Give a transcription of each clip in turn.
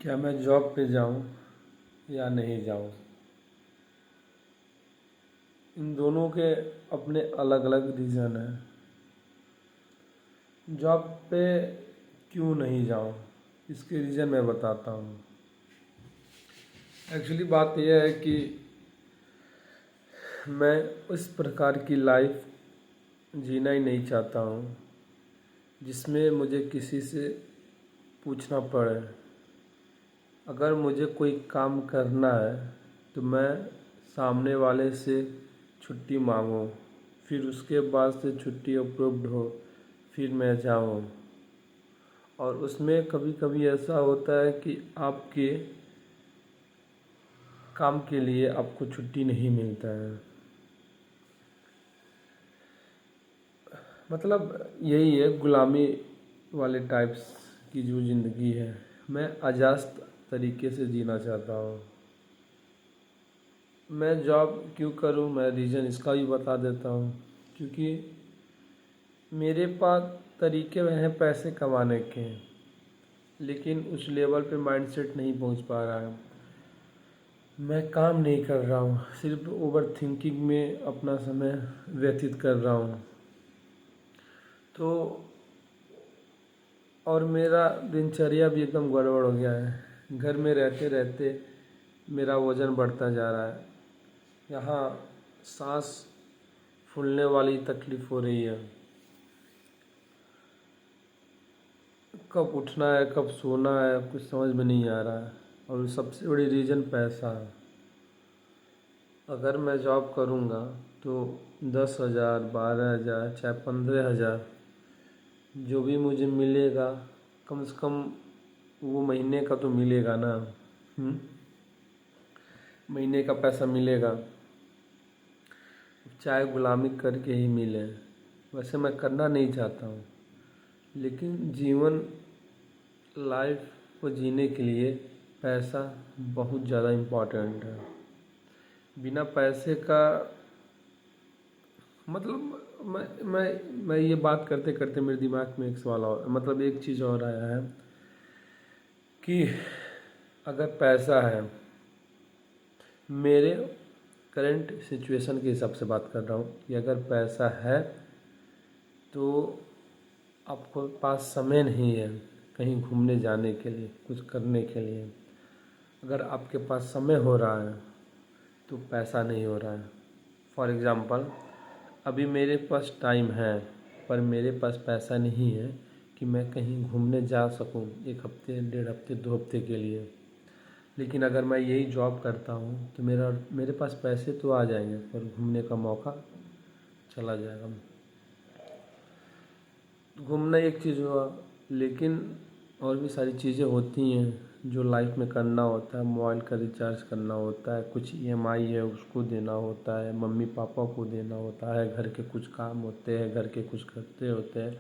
क्या मैं जॉब पे जाऊं या नहीं जाऊं, इन दोनों के अपने अलग अलग रीज़न हैं। जॉब पे क्यों नहीं जाऊं, इसके रीज़न मैं बताता हूं। एक्चुअली बात यह है कि मैं उस प्रकार की लाइफ जीना ही नहीं चाहता हूं जिसमें मुझे किसी से पूछना पड़े। अगर मुझे कोई काम करना है तो मैं सामने वाले से छुट्टी मांगूं, फिर उसके बाद से छुट्टी अप्रूव्ड हो, फिर मैं जाऊं। और उसमें कभी कभी ऐसा होता है कि आपके काम के लिए आपको छुट्टी नहीं मिलता है। मतलब यही है, गुलामी वाले टाइप्स की जो ज़िंदगी है, मैं आज़ाद तरीके से जीना चाहता हूँ। मैं जॉब क्यों करूँ, मैं रीज़न इसका भी बता देता हूँ। क्योंकि मेरे पास तरीके हैं पैसे कमाने के, लेकिन उस लेवल पे माइंडसेट नहीं पहुंच पा रहा है। मैं काम नहीं कर रहा हूँ, सिर्फ ओवर थिंकिंग में अपना समय व्यतीत कर रहा हूँ। तो और मेरा दिनचर्या भी एकदम गड़बड़ हो गया है। घर में रहते रहते मेरा वज़न बढ़ता जा रहा है। यहाँ सांस फूलने वाली तकलीफ़ हो रही है। कब उठना है कब सोना है कुछ समझ में नहीं आ रहा है। और सबसे बड़ी रीज़न पैसा है। अगर मैं जॉब करूँगा तो 10,000 12,000 चाहे 15,000 जो भी मुझे मिलेगा, कम से कम वो महीने का तो मिलेगा ना। महीने का पैसा मिलेगा, चाहे गुलामी करके ही मिले। वैसे मैं करना नहीं चाहता हूँ, लेकिन जीवन लाइफ को जीने के लिए पैसा बहुत ज़्यादा इम्पोर्टेंट है। बिना पैसे का मतलब मैं ये बात करते करते मेरे दिमाग में एक सवाल और, मतलब एक चीज़ और आया है कि अगर पैसा है, मेरे करंट सिचुएशन के हिसाब से बात कर रहा हूँ कि अगर पैसा है तो आपको पास समय नहीं है कहीं घूमने जाने के लिए, कुछ करने के लिए। अगर आपके पास समय हो रहा है तो पैसा नहीं हो रहा है। फॉर एग्ज़ाम्पल, अभी मेरे पास टाइम है पर मेरे पास पैसा नहीं है कि मैं कहीं घूमने जा सकूं 1 हफ्ते 1.5 हफ्ते 2 हफ्ते के लिए। लेकिन अगर मैं यही जॉब करता हूं तो मेरे पास पैसे तो आ जाएंगे पर घूमने का मौका चला जाएगा। घूमना एक चीज़ हुआ, लेकिन और भी सारी चीज़ें होती हैं जो लाइफ में करना होता है। मोबाइल का रिचार्ज करना होता है, कुछ ईएमआई है उसको देना होता है, मम्मी पापा को देना होता है, घर के कुछ काम होते हैं, घर के कुछ खर्चे होते हैं,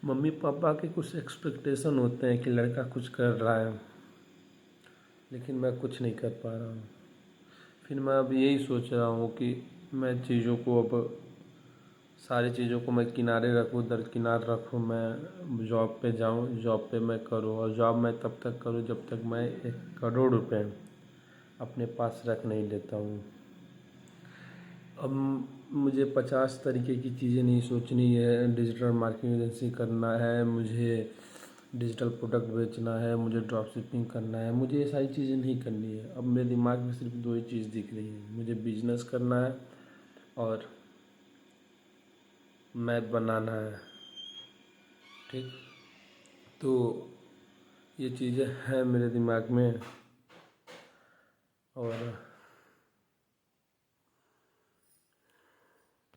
मम्मी पापा के कुछ एक्सपेक्टेशन होते हैं कि लड़का कुछ कर रहा है, लेकिन मैं कुछ नहीं कर पा रहा हूँ। फिर मैं अब यही सोच रहा हूँ कि मैं चीज़ों को अब सारी चीज़ों को मैं किनारे रखूँ, दरकिनार रखूँ, मैं जॉब पे जाऊँ, जॉब पे मैं करूँ। और जॉब मैं तब तक करूँ जब तक मैं 1 करोड़ रुपए अपने पास रख नहीं लेता हूँ। अब मुझे 50 तरीके की चीज़ें नहीं सोचनी है। डिजिटल मार्केटिंग एजेंसी करना है, मुझे डिजिटल प्रोडक्ट बेचना है, मुझे ड्रॉप शिपिंग करना है, मुझे ये सारी चीज़ें नहीं करनी है। अब मेरे दिमाग में सिर्फ 2 ही चीज़ दिख रही है, मुझे बिजनेस करना है और मैप बनाना है। ठीक, तो ये चीज़ें हैं मेरे दिमाग में। और